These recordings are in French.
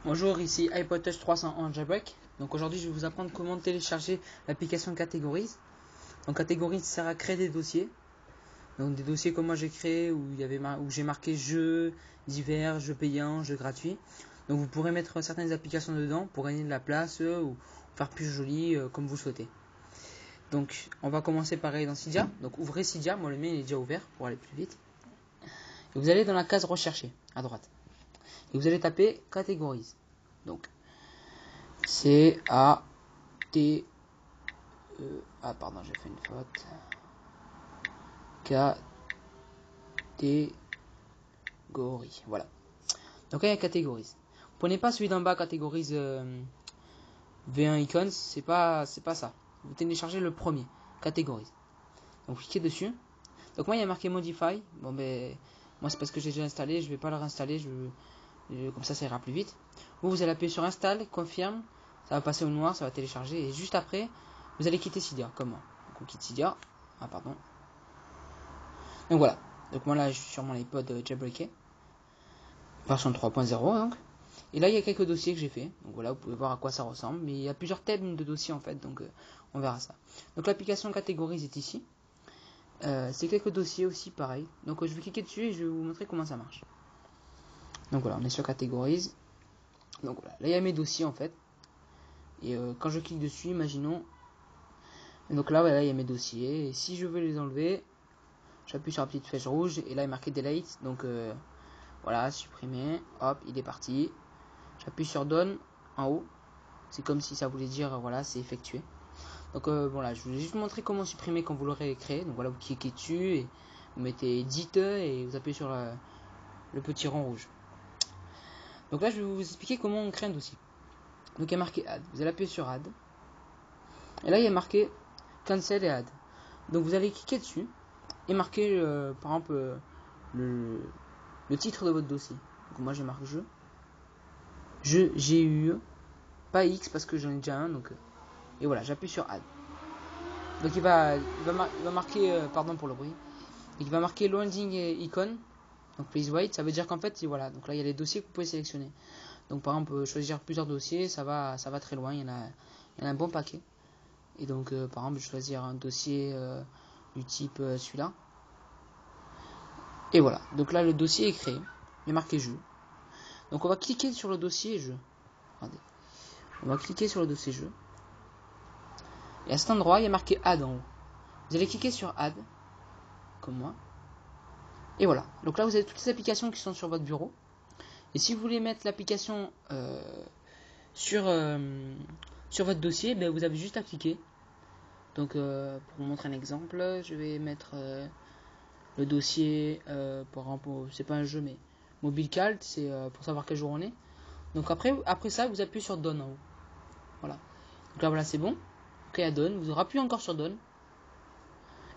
Bonjour, ici iPod Touch 301 Jailbreak. Donc aujourd'hui je vais vous apprendre comment télécharger l'application Categories. Donc Categories sert à créer des dossiers. Donc des dossiers comme moi j'ai créé où j'ai marqué jeux divers, jeux payants, jeux gratuits. Donc vous pourrez mettre certaines applications dedans pour gagner de la place ou faire plus joli comme vous souhaitez. Donc on va commencer pareil dans Cydia. Donc ouvrez Cydia, moi le mien il est déjà ouvert pour aller plus vite. Et vous allez dans la case rechercher à droite. Et vous allez taper Categories. Donc C-A-T-E. Ah, pardon, j'ai fait une faute. Catégorie. Voilà. Donc là, il y a catégories. Prenez pas celui d'en bas, catégories V1 icons. C'est pas ça. Vous téléchargez le premier, catégories. Donc cliquez dessus. Donc moi, il y a marqué Modify. Bon, ben, moi, c'est parce que j'ai déjà installé. Je vais pas le réinstaller. Comme ça ira plus vite. Vous allez appuyer sur Install, confirme. Ça va passer au noir, ça va télécharger. Et juste après, vous allez quitter Cydia, comme moi. Donc on quitte Cydia. Ah, pardon. Donc voilà. Donc moi là, je suis sur mon iPod jailbreaké. Version 3.0 donc. Et là, il y a quelques dossiers que j'ai fait. Donc voilà, vous pouvez voir à quoi ça ressemble. Mais il y a plusieurs thèmes de dossiers en fait. Donc on verra ça. Donc l'application Categories est ici. C'est quelques dossiers aussi, pareil. Donc je vais cliquer dessus et je vais vous montrer comment ça marche. Donc voilà, on est sur Categories. Donc voilà, là il y a mes dossiers en fait. Et quand je clique dessus, imaginons. Et donc là, voilà, il y a mes dossiers. Et si je veux les enlever, j'appuie sur la petite flèche rouge. Et là, il est marqué Delete. Donc voilà, supprimer. Hop, il est parti. J'appuie sur Done en haut. C'est comme si ça voulait dire, voilà, c'est effectué. Donc voilà, je vais juste vous montrer comment supprimer quand vous l'aurez créé. Donc voilà, vous cliquez dessus et vous mettez Edit et vous appuyez sur le petit rond rouge. Donc là, je vais vous expliquer comment on crée un dossier. Donc il y a marqué Add. Vous allez appuyer sur Add. Et là, il y a marqué Cancel et Add. Donc vous allez cliquer dessus et marquer, par exemple, le titre de votre dossier. Donc moi, j'ai marqué jeu GUE, pas X parce que j'en ai déjà un. Donc, et voilà, j'appuie sur Add. Donc il va marquer, pardon pour le bruit, il va marquer Loading Icon. Donc please wait, ça veut dire qu'en fait, voilà. Donc là, il y a les dossiers que vous pouvez sélectionner. Donc par exemple, choisir plusieurs dossiers, ça va très loin. Il y en a un bon paquet. Et donc par exemple, je vais choisir un dossier du type celui-là. Et voilà. Donc là, le dossier est créé. Il est marqué jeu. Donc on va cliquer sur le dossier jeu. Regardez. On va cliquer sur le dossier jeu. Et à cet endroit, il y a marqué Add en haut. Vous allez cliquer sur Add, comme moi. Et voilà. Donc là, vous avez toutes les applications qui sont sur votre bureau. Et si vous voulez mettre l'application sur votre dossier, ben, vous avez juste à cliquer. Donc pour vous montrer un exemple, je vais mettre le dossier, par exemple, c'est pas un jeu, mais MobileCalt, c'est pour savoir quel jour on est. Donc après ça, vous appuyez sur Done en haut. Voilà. Donc là, voilà, c'est bon. Ok, à Done. Vous appuyez encore sur Done.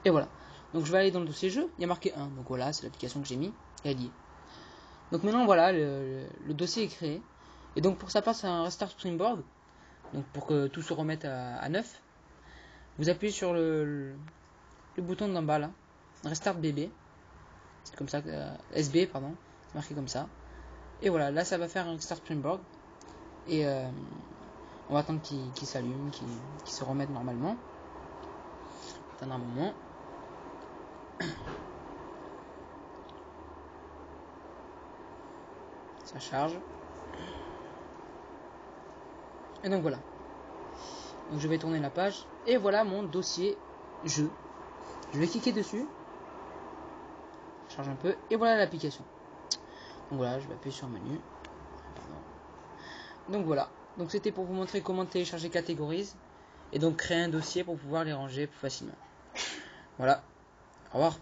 Et voilà. Donc je vais aller dans le dossier jeu. Il y a marqué 1. Donc voilà, c'est l'application que j'ai mis. Et elle y est. Donc maintenant, voilà, le dossier est créé. Et donc pour ça passe à un Restart Springboard. Donc pour que tout se remette à neuf. Vous appuyez sur le bouton d'en bas là. Restart BB. C'est comme ça. SB, pardon. C'est marqué comme ça. Et voilà, là ça va faire un Restart Springboard. Et on va attendre qu'il s'allume, qu'il se remette normalement. Attendre un moment. Ça charge. Et donc voilà. Donc je vais tourner la page. Et voilà mon dossier jeu. Je vais cliquer dessus. Je charge un peu. Et voilà l'application. Donc voilà, je vais appuyer sur menu. Pardon. Donc voilà. Donc c'était pour vous montrer comment télécharger Categories. Et donc créer un dossier pour pouvoir les ranger plus facilement. Voilà. Au revoir.